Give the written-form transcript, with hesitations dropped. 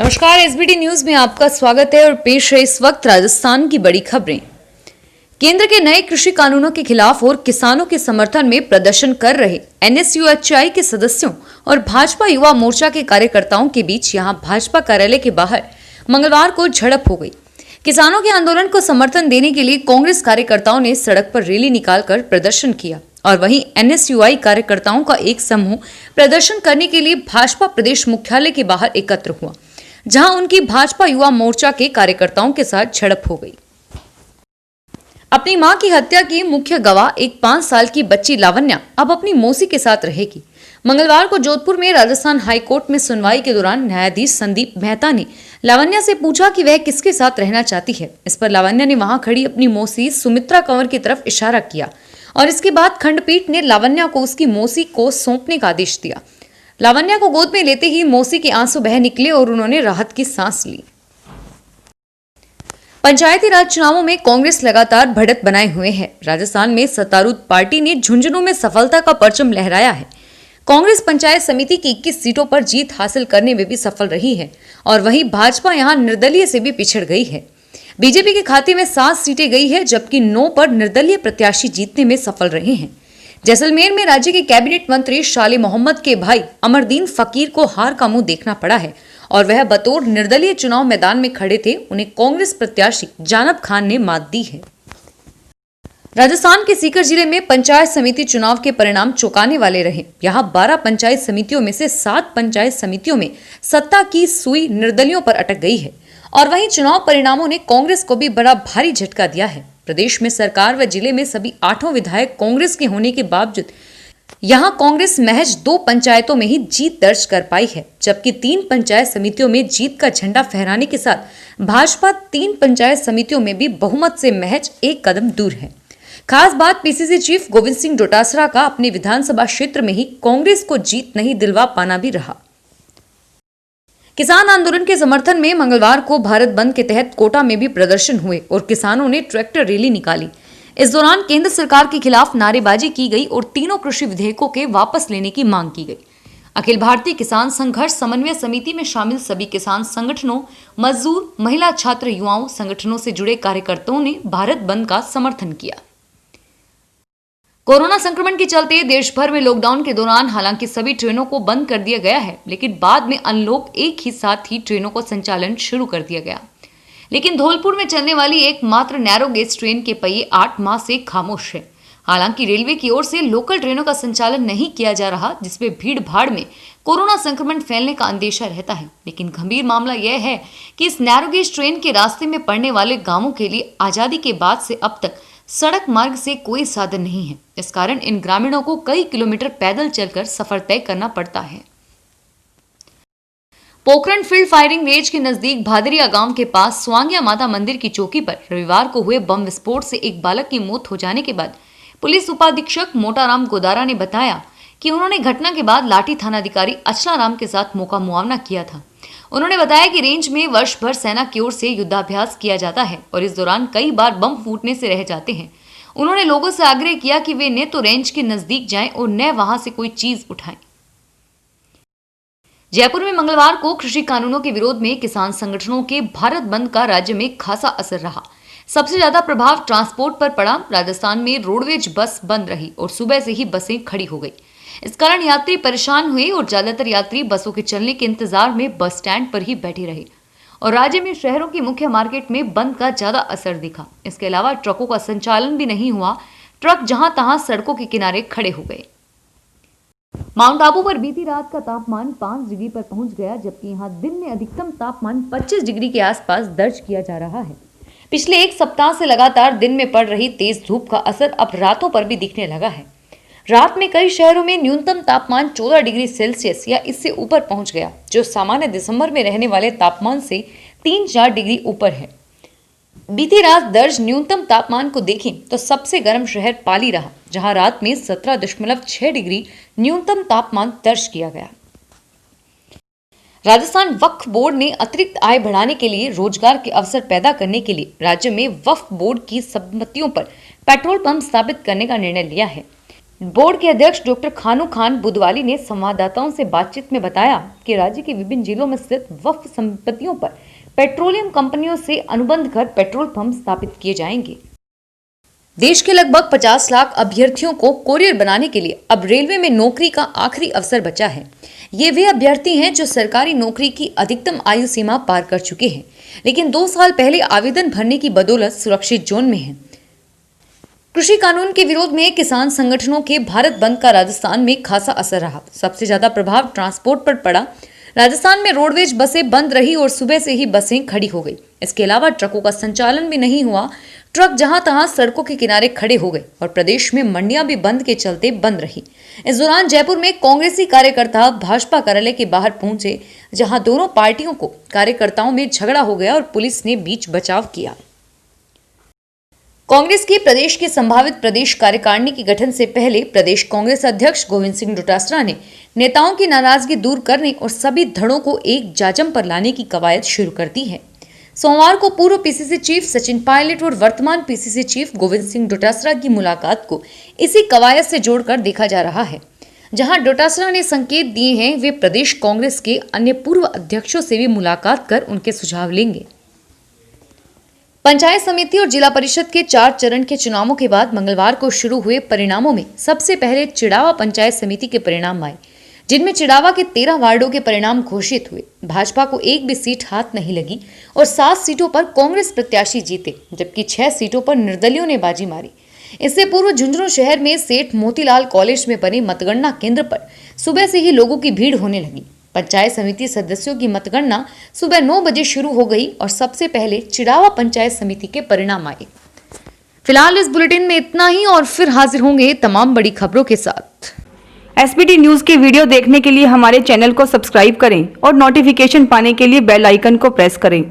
नमस्कार, SBT news में आपका स्वागत है और पेश है इस वक्त राजस्थान की बड़ी खबरें। केंद्र के नए कृषि कानूनों के खिलाफ और किसानों के समर्थन में प्रदर्शन कर रहे एनएसयूएचआई के सदस्यों और भाजपा युवा मोर्चा के कार्यकर्ताओं के बीच यहां भाजपा कार्यालय के बाहर मंगलवार को झड़प हो गई। किसानों के आंदोलन को समर्थन देने के लिए कांग्रेस कार्यकर्ताओं ने सड़क पर रैली निकालकर प्रदर्शन किया और वहीं एनएसयूआई कार्यकर्ताओं का एक समूह प्रदर्शन करने के लिए भाजपा प्रदेश मुख्यालय के बाहर एकत्र हुआ, जहां उनकी भाजपा युवा मोर्चा के कार्यकर्ताओं के साथ झड़प हो गई। अपनी मां की हत्या की मुख्य गवाह एक 5 साल की बच्ची लावण्या अब अपनी मौसी के साथ रहेगी। मंगलवार को जोधपुर में राजस्थान हाईकोर्ट में सुनवाई के दौरान न्यायाधीश संदीप मेहता ने लावण्या से पूछा कि वह किसके साथ रहना चाहती है। इस पर लावण्या ने वहां खड़ी अपनी मौसी सुमित्रा कंवर की तरफ इशारा किया और इसके बाद खंडपीठ ने लावण्या को उसकी मौसी को सौंपने का आदेश दिया। लावण्या को गोद में लेते ही मौसी के आंसू बह निकले और उन्होंने राहत की सांस ली। पंचायती राज चुनावों में कांग्रेस लगातार बढ़त बनाए हुए है। राजस्थान में सत्तारूढ़ पार्टी ने झुंझुनू में सफलता का परचम लहराया है। कांग्रेस पंचायत समिति की 21 सीटों पर जीत हासिल करने में भी सफल रही है और वहीं भाजपा यहां निर्दलीय से भी पिछड़ गई है। बीजेपी के खाते में 7 सीटें गई है, जबकि 9 पर निर्दलीय प्रत्याशी जीतने में सफल रहे हैं। जैसलमेर में राज्य के कैबिनेट मंत्री शाले मोहम्मद के भाई अमरदीन फकीर को हार का मुंह देखना पड़ा है और वह बतौर निर्दलीय चुनाव मैदान में खड़े थे। उन्हें कांग्रेस प्रत्याशी जानब खान ने मात दी है। राजस्थान के सीकर जिले में पंचायत समिति चुनाव के परिणाम चौंकाने वाले रहे। यहां 12 पंचायत समितियों में से 7 पंचायत समितियों में सत्ता की सुई निर्दलियों पर अटक गई है और वहीं चुनाव परिणामों ने कांग्रेस को भी बड़ा भारी झटका दिया है। प्रदेश में सरकार व जिले में सभी 8 विधायक कांग्रेस के होने के बावजूद यहां कांग्रेस महज 2 पंचायतों में ही जीत दर्ज कर पाई है, जबकि 3 पंचायत समितियों में जीत का झंडा फहराने के साथ भाजपा 3 पंचायत समितियों में भी बहुमत से महज 1 कदम दूर है। खास बात पीसीसी चीफ गोविंद सिंह डोटासरा का अपने विधानसभा क्षेत्र में ही कांग्रेस को जीत नहीं दिलवा पाना भी रहा। किसान आंदोलन के समर्थन में मंगलवार को भारत बंद के तहत कोटा में भी प्रदर्शन हुए और किसानों ने ट्रैक्टर रैली निकाली। इस दौरान केंद्र सरकार के खिलाफ नारेबाजी की गई और तीनों कृषि विधेयकों के वापस लेने की मांग की गई। अखिल भारतीय किसान संघर्ष समन्वय समिति में शामिल सभी किसान संगठनों, मजदूर, महिला, छात्र, युवाओं संगठनों से जुड़े कार्यकर्ताओं ने भारत बंद का समर्थन किया। कोरोना संक्रमण के चलते देश भर में लॉकडाउन के दौरान हालांकि सभी ट्रेनों को बंद कर दिया गया है, लेकिन बाद में अनलॉक एक ही साथ ही ट्रेनों को संचालन शुरू कर दिया गया। लेकिन धौलपुर में चलने वाली एकमात्र नैरो गेज ट्रेन के पहिए 8 माह से खामोश है। हालांकि रेलवे की ओर से लोकल ट्रेनों का संचालन नहीं किया जा रहा, जिसमें भीड़ भाड़ में कोरोना संक्रमण फैलने का अंदेशा रहता है। लेकिन गंभीर मामला यह है कि इस नैरो गेज ट्रेन के रास्ते में पड़ने वाले गांवों के लिए आजादी के बाद से अब तक सड़क मार्ग से कोई साधन नहीं है। इस कारण इन ग्रामीणों को कई किलोमीटर पैदल चलकर सफर तय करना पड़ता है। पोखरण फील्ड फायरिंग रेंज के नजदीक भादरिया गांव के पास स्वांगिया माता मंदिर की चौकी पर रविवार को हुए बम विस्फोट से एक बालक की मौत हो जाने के बाद पुलिस उपाधीक्षक मोटाराम गोदारा ने बताया कि उन्होंने घटना के बाद लाठी थानाधिकारी अचलाराम के साथ मौका मुआवना किया था। उन्होंने बताया कि रेंज में वर्ष भर सेना की ओर से युद्धाभ्यास किया जाता है और इस दौरान कई बार बम फूटने से रह जाते हैं। उन्होंने लोगों से आग्रह किया कि वे न तो रेंज के नजदीक जाएं और न वहां से कोई चीज उठाएं। जयपुर में मंगलवार को कृषि कानूनों के विरोध में किसान संगठनों के भारत बंद का राज्य में खासा असर रहा। सबसे ज्यादा प्रभाव ट्रांसपोर्ट पर पड़ा। राजस्थान में रोडवेज बस बंद रही और सुबह से ही बसें खड़ी हो गई। इस कारण यात्री परेशान हुए और ज्यादातर यात्री बसों के चलने के इंतजार में बस स्टैंड पर ही बैठे रहे और राज्य में शहरों की मुख्य मार्केट में बंद का ज्यादा असर दिखा। इसके अलावा ट्रकों का संचालन भी नहीं हुआ। ट्रक जहां तहां सड़कों के किनारे खड़े हो गए। माउंट आबू पर बीती रात का तापमान 5 डिग्री पर पहुंच गया, जबकि यहां दिन में अधिकतम तापमान 25 डिग्री के आसपास दर्ज किया जा रहा है। पिछले 1 सप्ताह से लगातार दिन में पड़ रही तेज धूप का असर अब रातों पर भी दिखने लगा है। रात में कई शहरों में न्यूनतम तापमान 14 डिग्री सेल्सियस या इससे ऊपर पहुंच गया, जो सामान्य दिसंबर में रहने वाले तापमान से 3-4 डिग्री ऊपर है। बीती रात दर्ज न्यूनतम तापमान को देखें तो सबसे गर्म शहर पाली रहा, जहां रात में 17.6 डिग्री न्यूनतम तापमान दर्ज किया गया। राजस्थान वक्फ बोर्ड ने अतिरिक्त आय बढ़ाने के लिए रोजगार के अवसर पैदा करने के लिए राज्य में वक्फ बोर्ड की संपत्तियों पर पेट्रोल पंप स्थापित करने का निर्णय लिया है। बोर्ड के अध्यक्ष डॉक्टर खानू खान बुधवाली ने संवाददाताओं से बातचीत में बताया कि राज्य के विभिन्न जिलों में स्थित वक्फ संपत्तियों पर पेट्रोलियम कंपनियों से अनुबंध कर पेट्रोल पंप स्थापित किए जाएंगे। देश के लगभग 50 लाख अभ्यर्थियों को कोरियर बनाने के लिए अब रेलवे में नौकरी का आखिरी अवसर बचा है। ये वे अभ्यर्थी हैं जो सरकारी नौकरी की अधिकतम आयु सीमा पार कर चुके हैं, लेकिन 2 साल पहले आवेदन भरने की बदौलत सुरक्षित जोन में हैं। कृषि कानून के विरोध में किसान संगठनों के भारत बंद का राजस्थान में खासा असर रहा। सबसे ज्यादा प्रभाव ट्रांसपोर्ट पर पड़ा। राजस्थान में रोडवेज बसें बंद रही और सुबह से ही बसें खड़ी हो गई। इसके अलावा ट्रकों का संचालन भी नहीं हुआ। ट्रक जहां तहां सड़कों के किनारे खड़े हो गए और प्रदेश में मंडियां भी बंद के चलते बंद रही। इस दौरान जयपुर में कांग्रेसी कार्यकर्ता भाजपा कार्यालय के बाहर पहुंचे, जहां दोनों पार्टियों को कार्यकर्ताओं में झगड़ा हो गया और पुलिस ने बीच बचाव किया। कांग्रेस की प्रदेश की संभावित प्रदेश कार्यकारिणी के गठन से पहले प्रदेश कांग्रेस अध्यक्ष गोविंद सिंह डोटासरा ने नेताओं की नाराजगी दूर करने और सभी धड़ों को एक जाजम पर लाने की कवायद शुरू कर दी है। सोमवार को पूर्व पीसीसी चीफ सचिन पायलट और वर्तमान पीसीसी चीफ गोविंद सिंह डोटासरा की मुलाकात को इसी कवायद से जोड़कर देखा जा रहा है, जहां डोटासरा ने संकेत दिए हैं वे प्रदेश कांग्रेस के अन्य पूर्व अध्यक्षों से भी मुलाकात कर उनके सुझाव लेंगे। पंचायत समिति और जिला परिषद के 4 चरण के चुनावों के बाद मंगलवार को शुरू हुए परिणामों में सबसे पहले चिड़ावा पंचायत समिति के परिणाम आए, जिनमें चिड़ावा के 13 वार्डों के परिणाम घोषित हुए। भाजपा को एक भी सीट हाथ नहीं लगी और 7 सीटों पर कांग्रेस प्रत्याशी जीते, जबकि 6 सीटों पर निर्दलियों ने बाजी मारी। इससे पूर्व झुंझुनू शहर में सेठ मोतीलाल कॉलेज में बने मतगणना केंद्र पर सुबह से ही लोगों की भीड़ होने लगी। पंचायत समिति सदस्यों की मतगणना सुबह 9 बजे शुरू हो गई और सबसे पहले चिड़ावा पंचायत समिति के परिणाम आए। फिलहाल इस बुलेटिन में इतना ही और फिर हाजिर होंगे तमाम बड़ी खबरों के साथ। एसबीटी न्यूज के वीडियो देखने के लिए हमारे चैनल को सब्सक्राइब करें और नोटिफिकेशन पाने के लिए बेल आइकन को प्रेस करें।